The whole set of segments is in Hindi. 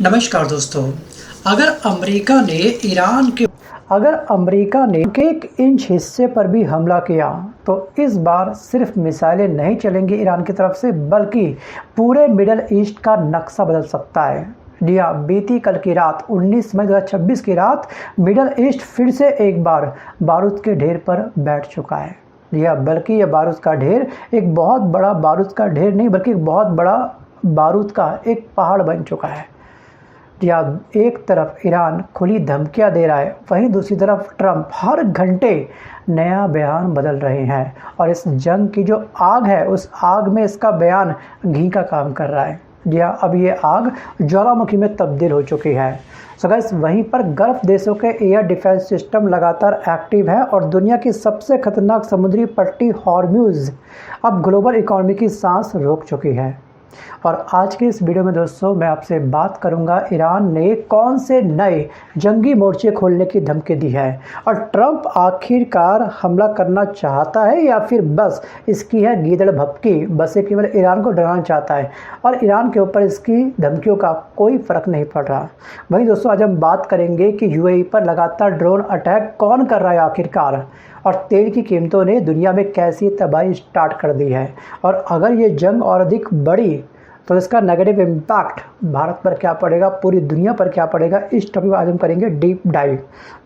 नमस्कार दोस्तों। अगर अमेरिका ने ईरान के अगर अमेरिका ने एक इंच हिस्से पर भी हमला किया तो इस बार सिर्फ मिसाइलें नहीं चलेंगी ईरान की तरफ से, बल्कि पूरे मिडल ईस्ट का नक्शा बदल सकता है। जी हाँ, बीती कल की रात 19 मई 2026 की रात मिडल ईस्ट फिर से एक बार बारूद के ढेर पर बैठ चुका है। जी हाँ, बल्कि यह बारूद का ढेर एक बहुत बड़ा बारूद का ढेर नहीं, बल्कि एक बहुत बड़ा बारूद का एक पहाड़ बन चुका है। या एक तरफ ईरान खुली धमकियां दे रहा है, वहीं दूसरी तरफ ट्रंप हर घंटे नया बयान बदल रहे हैं और इस जंग की जो आग है उस आग में इसका बयान घी का काम कर रहा है। जी हाँ, अब ये आग ज्वालामुखी में तब्दील हो चुकी है। सो गाइस, वहीं पर गल्फ देशों के एयर डिफेंस सिस्टम लगातार एक्टिव है और दुनिया की सबसे खतरनाक समुद्री पट्टी हॉर्म्यूज अब ग्लोबल इकोनॉमी की सांस रोक चुकी है। और आज के इस वीडियो में दोस्तों मैं आपसे बात करूंगा ईरान ने कौन से नए जंगी मोर्चे खोलने की धमकी दी है और ट्रंप आखिरकार हमला करना चाहता है या फिर बस इसकी है गीदड़ भभकी, बस ये केवल ईरान को डराना चाहता है और ईरान के ऊपर इसकी धमकियों का कोई फ़र्क नहीं पड़ रहा। वहीं दोस्तों आज हम बात करेंगे कि यूएई पर लगातार ड्रोन अटैक कौन कर रहा है आखिरकार, और तेल की कीमतों ने दुनिया में कैसी तबाही स्टार्ट कर दी है, और अगर ये जंग और अधिक बढ़ी तो इसका नेगेटिव इम्पैक्ट भारत पर क्या पड़ेगा, पूरी दुनिया पर क्या पड़ेगा, इस टॉपिक पर आज हम करेंगे डीप डाइव।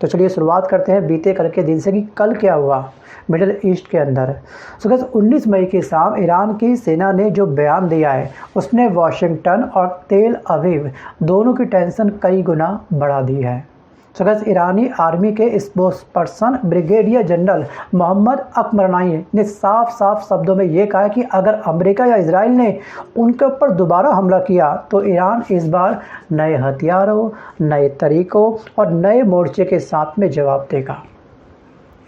तो चलिए शुरुआत करते हैं बीते कल के दिन से कि कल क्या हुआ मिडिल ईस्ट के अंदर। सो गाइस, 19 मई की शाम ईरान की सेना ने जो बयान दिया है उसने वाशिंगटन और तेल अवीव दोनों की टेंशन कई गुना बढ़ा दी है। सो गाइस, ईरानी आर्मी के स्पोक्सपर्सन ब्रिगेडियर जनरल मोहम्मद अकबरनाई ने साफ साफ शब्दों में ये कहा कि अगर अमेरिका या इजराइल ने उनके ऊपर दोबारा हमला किया तो ईरान इस बार नए हथियारों, नए तरीकों और नए मोर्चे के साथ में जवाब देगा।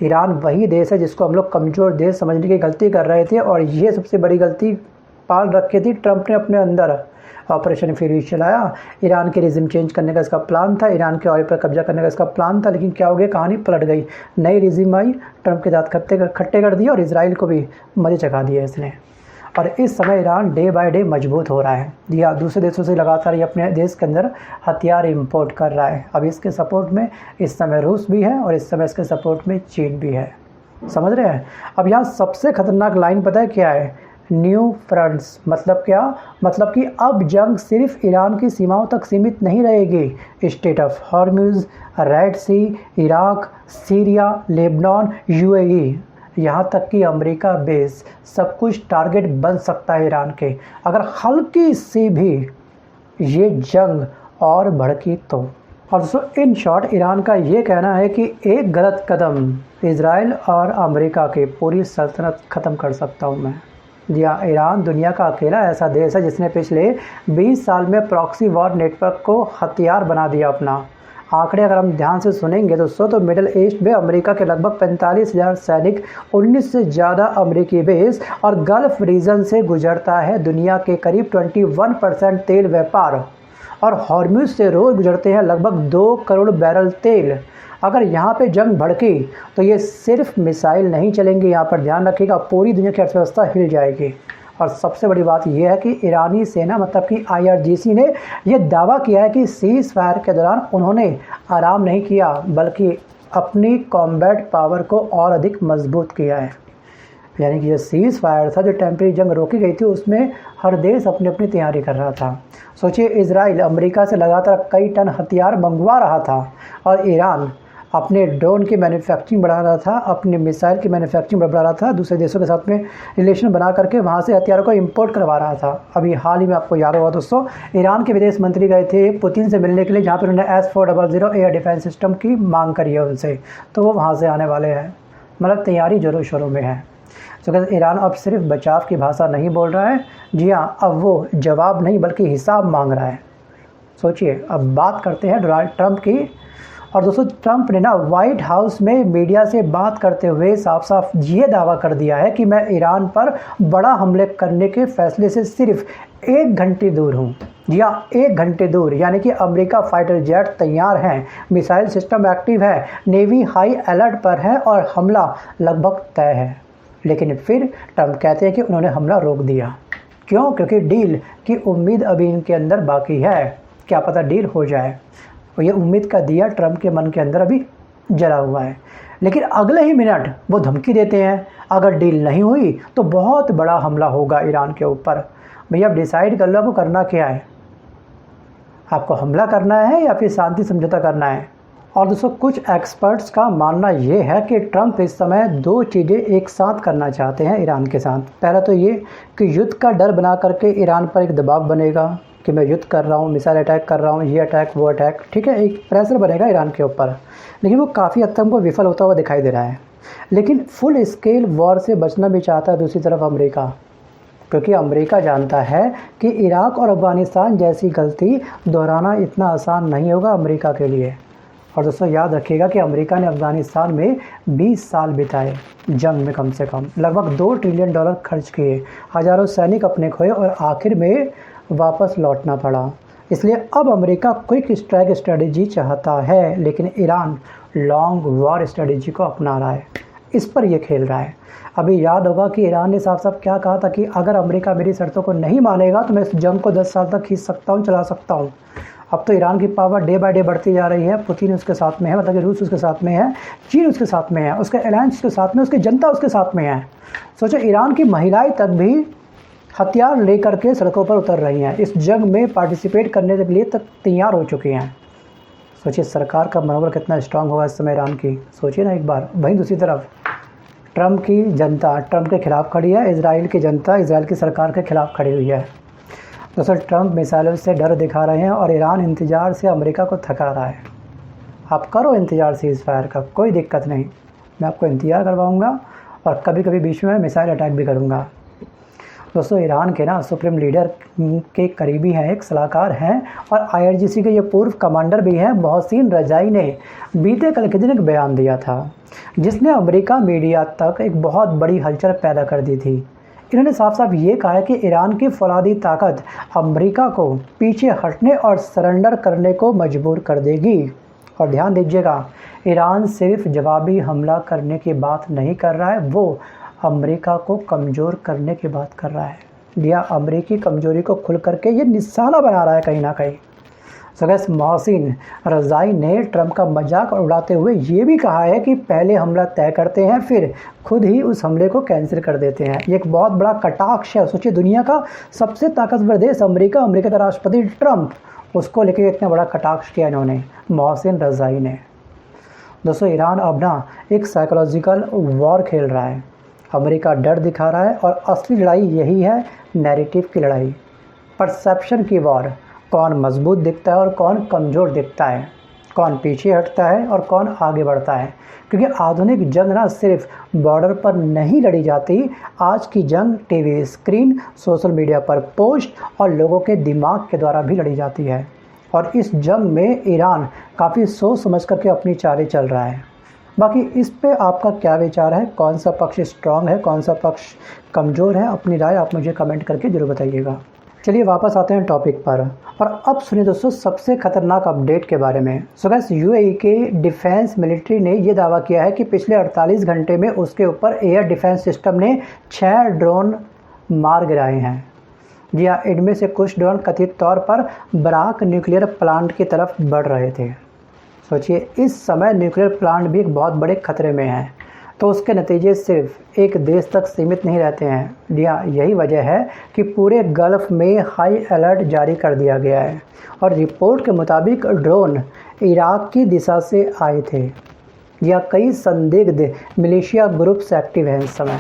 ईरान वही देश है जिसको हम लोग कमज़ोर देश समझने की गलती कर रहे थे, और ये सबसे बड़ी गलती पाल रखी थी ट्रंप ने अपने अंदर। ऑपरेशन फ्यूरी चलाया, ईरान के रिजिम चेंज करने का इसका प्लान था, ईरान के ऑयल पर कब्जा करने का इसका प्लान था, लेकिन क्या हो गया, कहानी पलट गई। नई रिजिम आई, ट्रंप के दांत खट्टे कर दिए और इजराइल को भी मजे चखा दिया इसने। और इस समय ईरान डे बाय डे मजबूत हो रहा है। जी हाँ, दूसरे देशों से लगातार ये अपने देश के अंदर हथियार इंपोर्ट कर रहा है। अब इसके सपोर्ट में इस समय रूस भी है और इस समय इसके सपोर्ट में चीन भी है। समझ रहे हैं। अब यहाँ सबसे खतरनाक लाइन पता है क्या है, न्यू फ्रंट्स। मतलब क्या, मतलब कि अब जंग सिर्फ ईरान की सीमाओं तक सीमित नहीं रहेगी। Strait of Hormuz, red sea, Iraq, Syria, Lebanon, UAE, यहाँ तक कि अमेरिका बेस, सब कुछ टारगेट बन सकता है ईरान के, अगर हल्की सी भी ये जंग और भड़की तो। और दोस्तों इन शॉर्ट ईरान का ये कहना है कि एक गलत कदम इजराइल और अमेरिका की पूरी सल्तनत ख़त्म कर सकता हूँ मैं। जी हाँ, ईरान दुनिया का अकेला ऐसा देश है जिसने पिछले 20 साल में प्रॉक्सी वॉर नेटवर्क को हथियार बना दिया अपना। आंकड़े अगर हम ध्यान से सुनेंगे दोस्तों तो मिडिल ईस्ट में अमेरिका के लगभग 45,000 सैनिक, 19 से ज़्यादा अमेरिकी बेस और गल्फ रीजन से गुजरता है दुनिया के करीब 21% तेल व्यापार, और हॉर्म्यूज से रोज़ गुजरते हैं लगभग 2 करोड़ बैरल तेल। अगर यहाँ पे जंग भड़की तो ये सिर्फ मिसाइल नहीं चलेंगे, यहाँ पर ध्यान रखिएगा, पूरी दुनिया की अर्थव्यवस्था हिल जाएगी। और सबसे बड़ी बात यह है कि ईरानी सेना मतलब कि IRGC ने यह दावा किया है कि सीज़ फायर के दौरान उन्होंने आराम नहीं किया, बल्कि अपनी कॉम्बैट पावर को और अधिक मजबूत किया है। यानी कि ये सीज़ फायर था, जो टेम्परेरी जंग रोकी गई थी, उसमें हर देश अपनी अपनी तैयारी कर रहा था। सोचिए, इजराइल अमेरिका से लगातार कई टन हथियार मंगवा रहा था और ईरान अपने ड्रोन की मैन्युफैक्चरिंग बढ़ा रहा था, अपने मिसाइल की मैन्युफैक्चरिंग बढ़ा रहा था, दूसरे देशों के साथ में रिलेशन बना करके वहाँ से हथियारों को इंपोर्ट करवा रहा था। अभी हाल ही में आपको याद होगा दोस्तों, ईरान के विदेश मंत्री गए थे पुतिन से मिलने के लिए, जहाँ पर उन्होंने S-400 एयर डिफेंस सिस्टम की मांग करी है उनसे, तो वो वहाँ से आने वाले हैं। मतलब तैयारी जोरों शोरों में है। तो कहते ईरान अब सिर्फ बचाव की भाषा नहीं बोल रहा है, जी हाँ, अब वो जवाब नहीं बल्कि हिसाब मांग रहा है। सोचिए, अब बात करते हैं डोनाल्ड ट्रंप की। और दोस्तों ट्रंप ने ना व्हाइट हाउस में मीडिया से बात करते हुए साफ साफ ये दावा कर दिया है कि मैं ईरान पर बड़ा हमले करने के फैसले से सिर्फ 1 घंटे दूर हूँ। जी हाँ, 1 घंटे दूर, यानी कि अमेरिका फाइटर जेट तैयार हैं, मिसाइल सिस्टम एक्टिव है, नेवी हाई अलर्ट पर है और हमला लगभग तय है। लेकिन फिर ट्रंप कहते हैं कि उन्होंने हमला रोक दिया। क्यों? क्योंकि डील की उम्मीद अभी इनके अंदर बाकी है। क्या पता डील हो जाए। और ये उम्मीद का दिया ट्रंप के मन के अंदर अभी जला हुआ है, लेकिन अगले ही मिनट वो धमकी देते हैं अगर डील नहीं हुई तो बहुत बड़ा हमला होगा ईरान के ऊपर। भैया अब डिसाइड कर लो आपको करना क्या है, आपको हमला करना है या फिर शांति समझौता करना है। और दोस्तों कुछ एक्सपर्ट्स का मानना ये है कि ट्रंप इस समय दो चीज़ें एक साथ करना चाहते हैं ईरान के साथ। पहला तो ये कि युद्ध का डर बना करके ईरान पर एक दबाव बनेगा कि मैं युद्ध कर रहा हूँ, मिसाइल अटैक कर रहा हूँ, ये अटैक वो अटैक, ठीक है, एक प्रेशर बनेगा ईरान के ऊपर। लेकिन वो काफ़ी हद तक हमको विफल होता हुआ दिखाई दे रहा है। लेकिन फुल स्केल वॉर से बचना भी चाहता है दूसरी तरफ अमेरिका, क्योंकि अमेरिका जानता है कि इराक और अफ़गानिस्तान जैसी गलती दोहराना इतना आसान नहीं होगा अमेरिका के लिए। और दोस्तों याद रखिएगा कि अमेरिका ने अफ़गानिस्तान में 20 साल बिताए जंग में, कम से कम लगभग $2 ट्रिलियन खर्च किए, हज़ारों सैनिक अपने खोए और आखिर में वापस लौटना पड़ा। इसलिए अब अमेरिका क्विक स्ट्राइक स्ट्रेटजी चाहता है, लेकिन ईरान लॉन्ग वॉर स्ट्रेटजी को अपना रहा है, इस पर यह खेल रहा है। अभी याद होगा कि ईरान ने साफ साफ क्या कहा था कि अगर अमेरिका मेरी शर्तों को नहीं मानेगा तो मैं इस जंग को 10 साल तक खींच सकता हूँ, चला सकता हूँ। अब तो ईरान की पावर डे बाय डे बढ़ती जा रही है। पुतिन उसके साथ में है, मतलब कि रूस उसके साथ में है, चीन उसके साथ में है, उसके अलायंस उसके साथ में, उसकी जनता उसके साथ में है। सोचो ईरान की महिलाएं तक भी हथियार लेकर के सड़कों पर उतर रही हैं, इस जंग में पार्टिसिपेट करने के लिए तक तैयार हो चुकी हैं। सोचिए सरकार का मनोबल कितना स्ट्रांग होगा इस समय ईरान की, सोचिए ना एक बार। वहीं दूसरी तरफ ट्रंप की जनता ट्रंप के खिलाफ खड़ी है, इजराइल की जनता इजराइल की सरकार के खिलाफ खड़ी हुई है। दोस्तों ट्रंप मिसाइलों से डर दिखा रहे हैं और ईरान इंतज़ार से अमेरिका को थका रहा है। आप करो इंतज़ार सीज़ फायर का, कोई दिक्कत नहीं, मैं आपको इंतज़ार करवाऊंगा और कभी कभी बीच में मिसाइल अटैक भी करूंगा। दोस्तों ईरान के ना सुप्रीम लीडर के करीबी हैं, एक सलाहकार हैं और IRGC के ये पूर्व कमांडर भी हैं, मोहसिन रजाई ने बीते कल के दिन एक बयान दिया था जिसने अमेरिका मीडिया तक एक बहुत बड़ी हलचल पैदा कर दी थी। इन्होंने साफ साफ ये कहा है कि ईरान की फौलादी ताकत अमेरिका को पीछे हटने और सरेंडर करने को मजबूर कर देगी। और ध्यान दीजिएगा, ईरान सिर्फ जवाबी हमला करने की बात नहीं कर रहा है, वो अमेरिका को कमज़ोर करने की बात कर रहा है, या अमेरिकी कमज़ोरी को खुल करके ये निशाना बना रहा है कहीं ना कहीं। सगैस मोहसिन रज़ाई ने ट्रंप का मजाक उड़ाते हुए ये भी कहा है कि पहले हमला तय करते हैं फिर खुद ही उस हमले को कैंसिल कर देते हैं। ये एक बहुत बड़ा कटाक्ष है। सोचिए दुनिया का सबसे ताकतवर देश अमेरिका, अमेरिका का राष्ट्रपति ट्रंप, उसको लेकर इतना बड़ा कटाक्ष किया इन्होंने, मोहसिन रज़ाई ने। दोस्तों ईरान अब ना एक साइकोलॉजिकल वॉर खेल रहा है, अमेरिका डर दिखा रहा है और असली लड़ाई यही है, नैरेटिव की लड़ाई, परसेप्शन की वॉर। कौन मजबूत दिखता है और कौन कमज़ोर दिखता है, कौन पीछे हटता है और कौन आगे बढ़ता है। क्योंकि आधुनिक जंग ना सिर्फ बॉर्डर पर नहीं लड़ी जाती, आज की जंग टीवी स्क्रीन, सोशल मीडिया पर पोस्ट और लोगों के दिमाग के द्वारा भी लड़ी जाती है। और इस जंग में ईरान काफ़ी सोच समझ करके अपनी चालें चल रहा है। बाकी इस पे आपका क्या विचार है, कौन सा पक्ष स्ट्रांग है, कौन सा पक्ष कमज़ोर है, अपनी राय आप मुझे कमेंट करके ज़रूर बताइएगा। चलिए वापस आते हैं टॉपिक पर और अब सुनिए दोस्तों सबसे खतरनाक अपडेट के बारे में। सो गाइस UAE के डिफेंस मिलिट्री ने ये दावा किया है कि पिछले 48 घंटे में उसके ऊपर एयर डिफेंस सिस्टम ने 6 ड्रोन मार गिराए हैं। जी हाँ, इनमें से कुछ ड्रोन कथित तौर पर बराक न्यूक्लियर प्लांट की तरफ बढ़ रहे थे। सोचिए इस समय न्यूक्लियर प्लांट भी एक बहुत बड़े खतरे में है, तो उसके नतीजे सिर्फ एक देश तक सीमित नहीं रहते हैं। जी हाँ, यही वजह है कि पूरे गल्फ़ में हाई अलर्ट जारी कर दिया गया है और रिपोर्ट के मुताबिक ड्रोन इराक की दिशा से आए थे। या कई संदिग्ध मिलिशिया ग्रुप्स एक्टिव हैं इस समय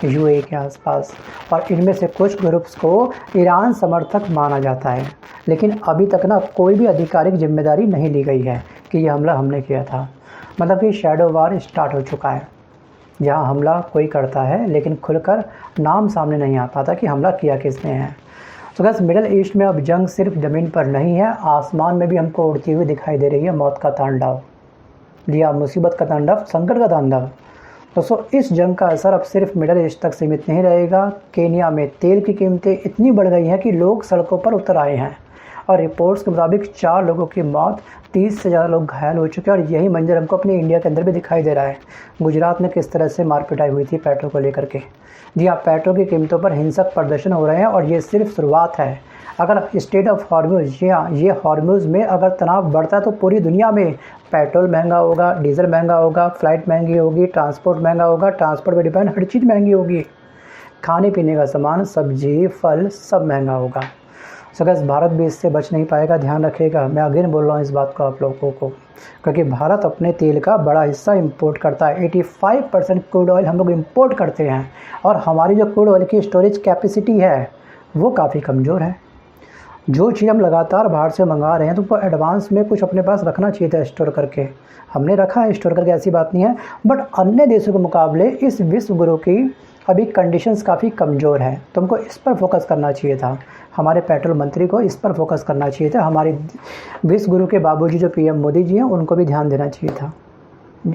UAE के आसपास और इनमें से कुछ ग्रुप्स को ईरान समर्थक माना जाता है। लेकिन अभी तक ना कोई भी आधिकारिक जिम्मेदारी नहीं ली गई है कि यह हमला हमने किया था। मतलब कि शैडो वार स्टार्ट हो चुका है, जहां हमला कोई करता है लेकिन खुलकर नाम सामने नहीं आ पाता कि हमला किया किसने है। तो बस मिडिल ईस्ट में अब जंग सिर्फ ज़मीन पर नहीं है, आसमान में भी हमको उड़ती हुई दिखाई दे रही है मौत का तांडव, या मुसीबत का तांडव, संकट का तांडव। दोस्तों इस जंग का असर अब सिर्फ मिडिल ईस्ट तक सीमित नहीं रहेगा। केन्या में तेल की कीमतें इतनी बढ़ गई हैं कि लोग सड़कों पर उतर आए हैं। और रिपोर्ट्स के मुताबिक 4 लोगों की मौत, 30 से ज़्यादा लोग घायल हो चुके हैं। और यही मंजर हमको अपने इंडिया के अंदर भी दिखाई दे रहा है। गुजरात में किस तरह से मारपिटाई हुई थी पेट्रोल को लेकर के। जी हाँ, पेट्रोल की कीमतों पर हिंसक प्रदर्शन हो रहे हैं और ये सिर्फ शुरुआत है। अगर स्टेट ऑफ हॉर्मुज़, जी हाँ, ये हॉर्मुज़ में अगर तनाव बढ़ता है तो पूरी दुनिया में पेट्रोल महंगा होगा, डीजल महंगा होगा, फ्लाइट महंगी होगी, ट्रांसपोर्ट महंगा होगा, ट्रांसपोर्ट पर डिपेंड हर चीज़ महंगी होगी। खाने पीने का सामान, सब्जी, फल सब महंगा होगा। सो गाइस, भारत भी इससे बच नहीं पाएगा, ध्यान रखिएगा। मैं अगेन बोल रहा हूँ इस बात को आप लोगों को, क्योंकि भारत अपने तेल का बड़ा हिस्सा इंपोर्ट करता है। 85% क्रूड ऑयल हम लोग इंपोर्ट करते हैं और हमारी जो क्रूड ऑयल की स्टोरेज कैपेसिटी है वो काफ़ी कमज़ोर है। जो चीज़ हम लगातार बाहर से मंगा रहे हैं तो वो एडवांस में कुछ अपने पास रखना चाहिए था स्टोर करके। हमने रखा है स्टोर करके, ऐसी बात नहीं है, बट अन्य देशों के मुकाबले इस विश्व गुरु की अभी कंडीशंस काफ़ी कमज़ोर है। तुमको इस पर फोकस करना चाहिए था। हमारे पेट्रोल मंत्री को इस पर फोकस करना चाहिए था। हमारे विश्व गुरु के बाबूजी जो पीएम मोदी जी हैं उनको भी ध्यान देना चाहिए था।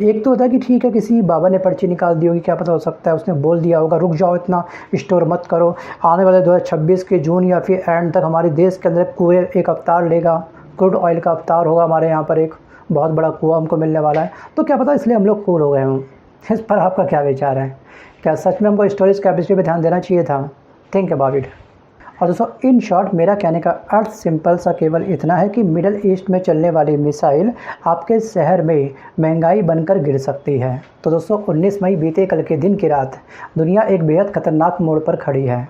एक तो होता है कि ठीक है, किसी बाबा ने पर्ची निकाल दी होगी, क्या पता हो सकता है उसने बोल दिया होगा रुक जाओ, इतना स्टोर मत करो, आने वाले 2026 के जून या फिर एंड तक हमारे देश के अंदर कुएं एक अवतार लेगा, क्रूड ऑयल का अवतार होगा, हमारे यहाँ पर एक बहुत बड़ा कुआं हमको मिलने वाला है। तो क्या पता इसलिए हम लोग कूल हो गए हों। इस पर आपका क्या विचार है? क्या सच में हमको स्टोरेज कैपेसिटी पर ध्यान देना चाहिए था? Think about it. और दोस्तों, इन शॉर्ट मेरा कहने का अर्थ सिंपल सा केवल इतना है कि मिडल ईस्ट में चलने वाली मिसाइल आपके शहर में महंगाई बनकर गिर सकती है। तो दोस्तों, 19 मई बीते कल के दिन की रात दुनिया एक बेहद खतरनाक मोड़ पर खड़ी है।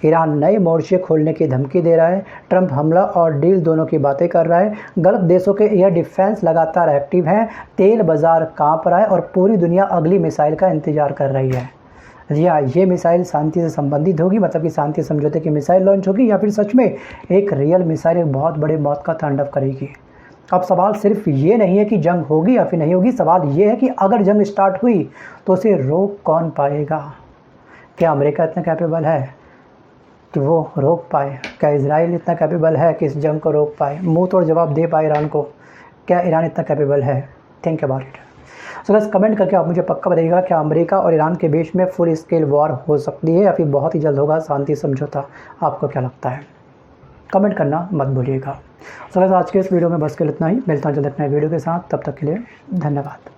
ईरान नए मोर्चे खोलने की धमकी दे रहा है, ट्रंप हमला और डील दोनों की बातें कर रहा है, गल्फ देशों के एयर डिफेंस लगातार एक्टिव हैं, तेल बाजार काँप रहा है और पूरी दुनिया अगली मिसाइल का इंतजार कर रही है। जी हाँ, ये मिसाइल शांति से संबंधित होगी, मतलब कि शांति समझौते की मिसाइल लॉन्च होगी, या फिर सच में एक रियल मिसाइल एक बहुत बड़े मौत का तांडव करेगी। अब सवाल सिर्फ ये नहीं है कि जंग होगी या फिर नहीं होगी, सवाल ये है कि अगर जंग स्टार्ट हुई तो उसे रोक कौन पाएगा? क्या अमेरिका इतना कैपेबल है कि वो रोक पाए? क्या इजराइल इतना कैपेबल है कि इस जंग को रोक पाए, मुँह तोड़ जवाब दे पाए ईरान को? क्या ईरान इतना कैपेबल है? Think about it. सो बस कमेंट करके आप मुझे पक्का बताइएगा, क्या अमेरिका और ईरान के बीच में फुल स्केल वॉर हो सकती है या फिर बहुत ही जल्द होगा शांति समझौता? आपको क्या लगता है? कमेंट करना मत भूलिएगा। सो बस आज के इस वीडियो में बस के इतना ही। मिलता हूं जल्द एक नए वीडियो के साथ, तब तक के लिए धन्यवाद।